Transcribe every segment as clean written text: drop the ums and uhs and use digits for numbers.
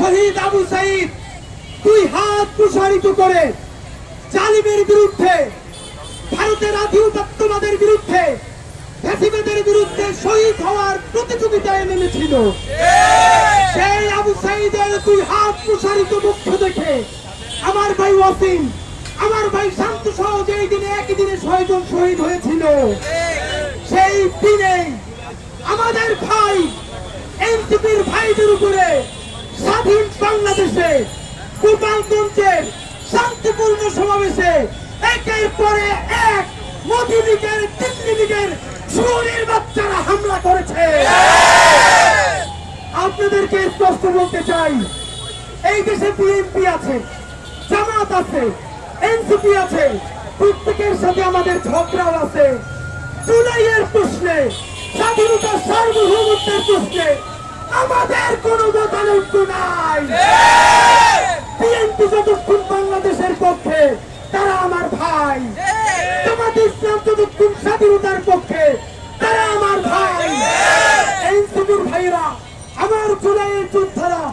শহীদ আবু সাইদ দুই হাত প্রসারিত করে জালিমের বিরুদ্ধে, ভারতের আধিপত্যবাদের বিরুদ্ধে, ফ্যাসিবাদের বিরুদ্ধে শহীদ হওয়ার প্রতিযোগিতায় নেমেছিল। সেই আবু সাইদের দুই হাত প্রসারিত মুখ দেখে আমার ভাই ওয়াসিম, আমার ভাই শান্ত সহ যেই দিনে একই দিনে 6 জন শহীদ হয়েছিল, সেই দিনে আমাদের ভাই এনসিপির ভাইদের উপরে স্বাধীন বাংলাদেশে গোপালগঞ্জের শান্তিপূর্ণ সমাবেশে একের পরে এক মোদি লীগের, দিল্লি লীগের চোরের বাচ্চারা হামলা করেছে। আপনাদেরকে স্পষ্ট বলতে চাই, এই দেশে বিএনপি আছে, জামাত আছে, এনসিপি আছে, প্রত্যেকের সাথে আমাদের ঝগড়াও আছে। জুলাইয়ের প্রশ্নে, স্বাধীনতা সার্বভৌমত্বের প্রশ্নে আমাদের কোনো মতানৈক্য নাই। বিএনপি যতক্ষণ বাংলাদেশের পক্ষে তারা আমার ভাই, জামাত ইসলাম যতক্ষণ স্বাধীনতার পক্ষে তারা আমার ভাই, এনসিপির ভাইরা, আমার জুলাইয়ের যোদ্ধারা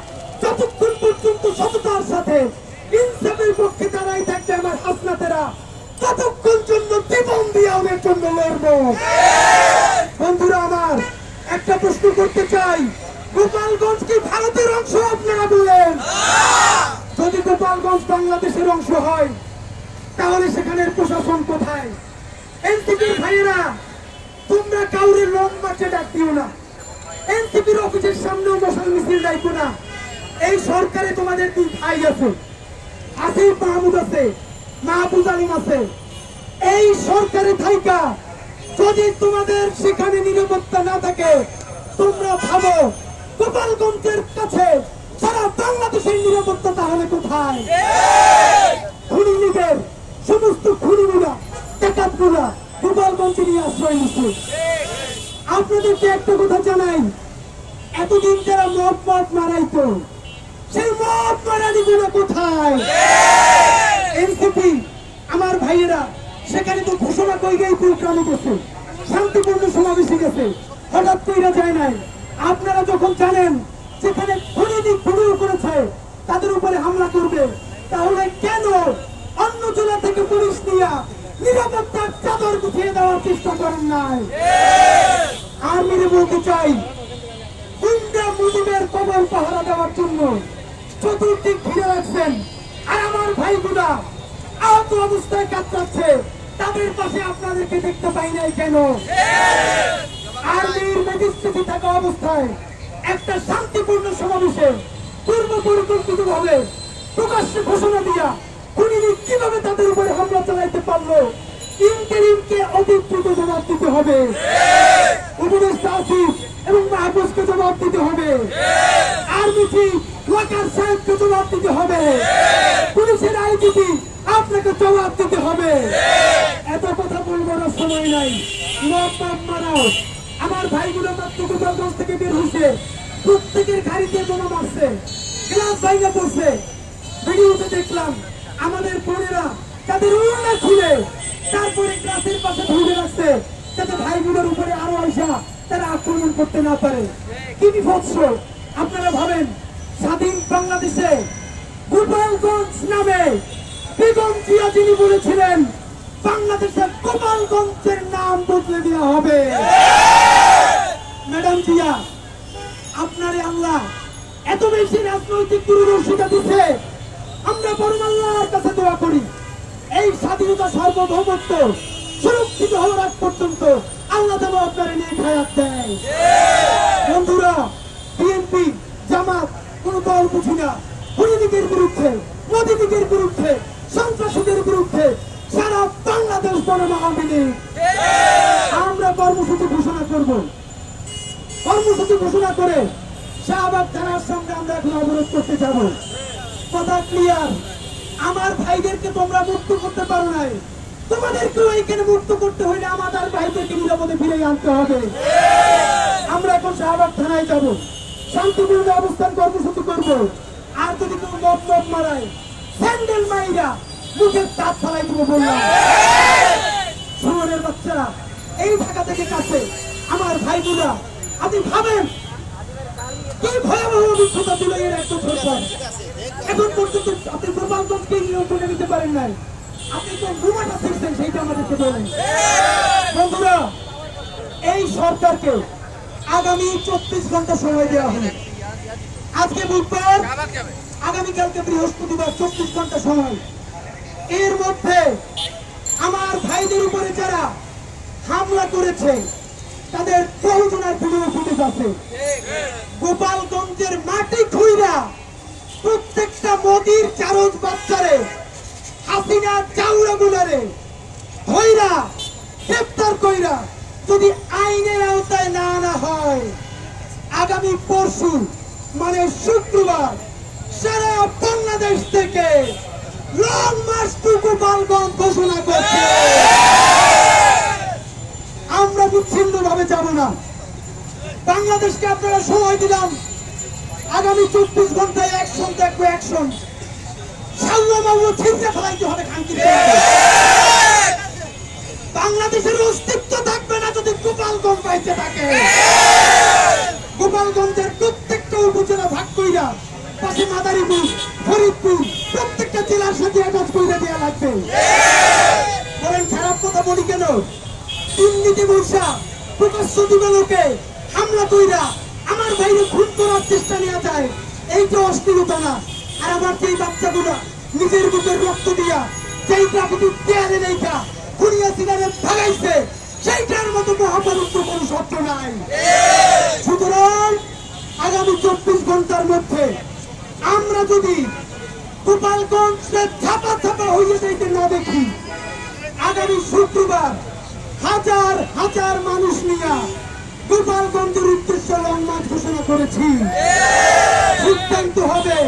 যতক্ষণ পর্যন্ত সততার সাথে ইনসাফের পক্ষে দাঁড়াই থাকবে, আমার হাসনাতেরা ততক্ষণ জন্য জীবন দিয়ে ওদের জন্য লড়ব। বন্ধুরা আমার, একটা প্রশ্ন করতে চাই, গোপালগঞ্জ কি ভারতের অংশ? আপনারা বলেন। যদি গোপালগঞ্জ বাংলাদেশের অংশ হয় তাহলে সেখানের প্রশাসন কোথায়? এনসিপির ভাইয়েরা, তোমরা কাউরে লং মার্চে ডাক দিও না, এনসিপির অফিসের সামনেও মশাল মিছিল ডাইকো না। এই সরকারে তোমাদের 2 ভাই আছে, আসিফ মাহমুদ আছে, মাহবুব আলিম আছে। এই সরকারে থাইকা যদি তোমাদের সেখানে নিরাপত্তা না থাকে, তোমরা ভাবো গোপালগঞ্জের কাছে সারা বাংলাদেশের নিরাপত্তা তাহলে কোথায়? খুনি লীগের সমস্ত খুনিগুলা, ডাকাতগুলা গোপালগঞ্জে নিয়ে আশ্রয় নিচ্ছে। আপনাদেরকে একটা কথা জানাই, এতদিন যারা মদ মারাইতো, সেই মদ মারানিগুলো কোথায়? এনসিপি আমার ভাইয়েরা সেখানে তো ঘোষণা কইরেই প্রোগ্রামে গেছে, শান্তিপূর্ণ সমাবেশে গেছে, হঠাৎ কইরা যায় নাই। আপনারা যখন জানেন যেখানে খুনি করেছে তাদের উপরে হামলা করবে, তাহলে কেন অন্য জেলা থেকে পুলিশ নিয়ে নিরাপত্তার চাদর গুছিয়ে দেওয়ার চেষ্টা করেন নাই? আর মেরে বলতে চাই, গুন্ডা মুজিবের কবর পাহারা দেওয়ার জন্য চতুর্দিক ঘিরে রাখছেন, আর আমার ভাইগুলা আহত অবস্থায় কাতরাচ্ছে, তাদের পাশে আপনাদেরকে দেখতে পাই নাই কেন? আর্মির ম্যাজিস্ট্রেটে থাকা অবস্থায় একটা শান্তিপূর্ণ সমাবেশে পূর্ব পরিকল্পিত ভাবে প্রকাশ্যে ঘোষণা দিয়া খুনি লীগ কিভাবে তাদের উপরে হামলা চালাইতে পারলো? ইন্টারিমকে অতি দ্রুত জবাব দিতে হবে, উপদেষ্টা আসিফ এবং মাহবুবকে জবাব দিতে হবে, আর্মি চিফ ওয়াকার সাহেবকে জবাব দিতে হবে, পুলিশের আইজিপি আপনাকে জবাব দিতে হবে। এত কথা বলবার সময় নাই। মারাও, আমার ভাইগুলো মাত্র গোপালগঞ্জ থেকে বের হয়েছে, প্রত্যেকের গাড়িতে বোমা মারছে, গ্লাস ভাঙা পড়ছে। ভিডিওতে দেখলাম আমাদের বোনেরা তাদের ওড়না খুলে তারপরে গ্লাসের পাশে ধরে রাখছে, যাতে ভাইগুলোর উপরে আরো আইসা তারা আক্রমণ করতে না পারে। কি বিভৎস! আপনারা ভাবেন, স্বাধীন বাংলাদেশে গোপালগঞ্জ নামে বেগম জিয়া যিনি বলেছিলেন বাংলাদেশের গোপালগঞ্জের নাম বদলে দেওয়া হবে। ম্যাডাম জিয়া, আপনারে আল্লাহ এত বেশি রাজনৈতিক দূরদর্শিতা দিচ্ছে, আমরা পরম আল্লাহর কাছে দোয়া করি এই স্বাধীনতা সার্বভৌমত্ব সুরক্ষিত হওয়ার আগ পর্যন্ত আল্লাহ যেন আপনারা নিয়ে হায়াত দেয়। বন্ধুরা, বিএনপি জামাত কোন দল বুঝি না, খুনি লীগের বিরুদ্ধে, মোদি লীগের বিরুদ্ধে, সন্ত্রাসীদের বিরুদ্ধে সারা বাংলাদেশ বনাম আওয়ামী লীগ। আমরা কর্মসূচি ঘোষণা করব, কর্মসূচি ঘোষণা করে শাহবাগ থানার সঙ্গে আমরা এখন অবরোধ করতে যাব। কথা ক্লিয়ার? আমার ভাইদেরকে তোমরা মুক্ত করতে পারো নাই, তোমাদেরকেও এইখানে মুক্ত করতে হইলে আমাদের ভাইদেরকে নিরাপদে ফিরে আনতে হবে। আমরা এখন শাহবাগ থানায় যাব, শান্তিপূর্ণ অবস্থান কর্মসূচি করব। আর যদি কেউ মত মারায়, স্যান্ডেল মাইরা মুখের তাপ ফালাই দিব বললাম। শহরের বাচ্চারা, এই ঢাকা থেকে কাছে আমার ভাইগুলা, আপনি ভাবেন কি ভয়াবহ অভিজ্ঞতা ছিল এর 1 বছর বছর এখন পর্যন্ত আপনি গোপালগঞ্জকে নিয়ন্ত্রণে নিতে পারেন নাই। আপনি তো রুমাটা শিখছেন, সেইটা আমাদেরকে বলেন। বন্ধুরা, এই সরকারকে আগামী 24 ঘন্টা সময় দেওয়া হলো। আজকে বুধবার, আগামীকালকে বৃহস্পতিবার, 24 ঘন্টা সময়। এর মধ্যে আমার ভাইদের উপরে যারা হামলা করেছে তাদের বহুজনের ভিডিও ফুটেজ আছে। গোপালগঞ্জের মাটি খুইরা প্রত্যেকটা মোদির চারজ বাচ্চারে, হাসিনা চাউরা গুলারে ধইরা গ্রেপ্তার কইরা যদি আইনের আওতায় না আনা হয়, আগামী পরশু মানে শুক্রবার সারা বাংলাদেশ থেকে লং মার্চ টু গোপালগঞ্জ ঘোষণা করছে। আমরা বিচ্ছিন্ন ভাবে যাব না। বাংলাদেশকে আপনারা সময় দিলাম, আগামী 24 ঘন্টায় অ্যাকশন দেখবো, অ্যাকশন। সাল্লামাল্লাহ ছিঁড়ে ফেলাইতে হবে খানকি। বাংলাদেশের অস্তিত্ব থাকবে না যদি গোপালগঞ্জ বাইচে থাকে। গোপালগঞ্জের প্রত্যেকটা উপজেলা ভাগ কইরা পাশে মাদারীপুর, ফরিদপুর প্রত্যেকটা জেলার সাথে অ্যাটাচ করে দেওয়া লাগবে। বলেন খারাপ কথা বলি কেন? দুর্নীতি বৈশা প্রকাশ্য দিবালোকে হামলা কইরা আমার ভাইরে খুন করার চেষ্টা নেওয়া যায়, এইটা অস্থিরতা না। আর আমার সেই বাচ্চাগুলা নিজের বুকের রক্ত দিয়া সেই প্রাকৃতিক দেয়ালে রেখা খুনিয়া সিনারে ভাগাইছে, সেইটার মতো মহাপারুত্ব কোনো শব্দ নাই। সুতরাং আগামী 24 ঘন্টার মধ্যে আমরা যদি গোপালগঞ্জে ছাপা ছাপা হয়ে যাইতে না দেখি, আগামী শুক্রবার হাজার হাজার মানুষ নিয়ে গোপালগঞ্জের উদ্দেশ্যে লং মার্চ ঘোষণা করেছি। সিদ্ধান্ত হবে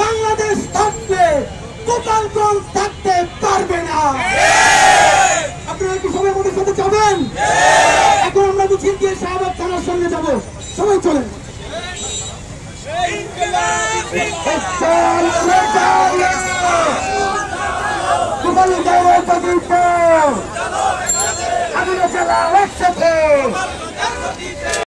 বাংলাদেশ থাকবে, গোপালগঞ্জ থাকতে পারবে না। আপনারা কি সবাই আমাদের সাথে যাবেন? এখন আমরা মিছিল দিয়ে শাহবাগ থানার সঙ্গে যাব, সবাই চলেন। গোপালগঞ্জ একসাথে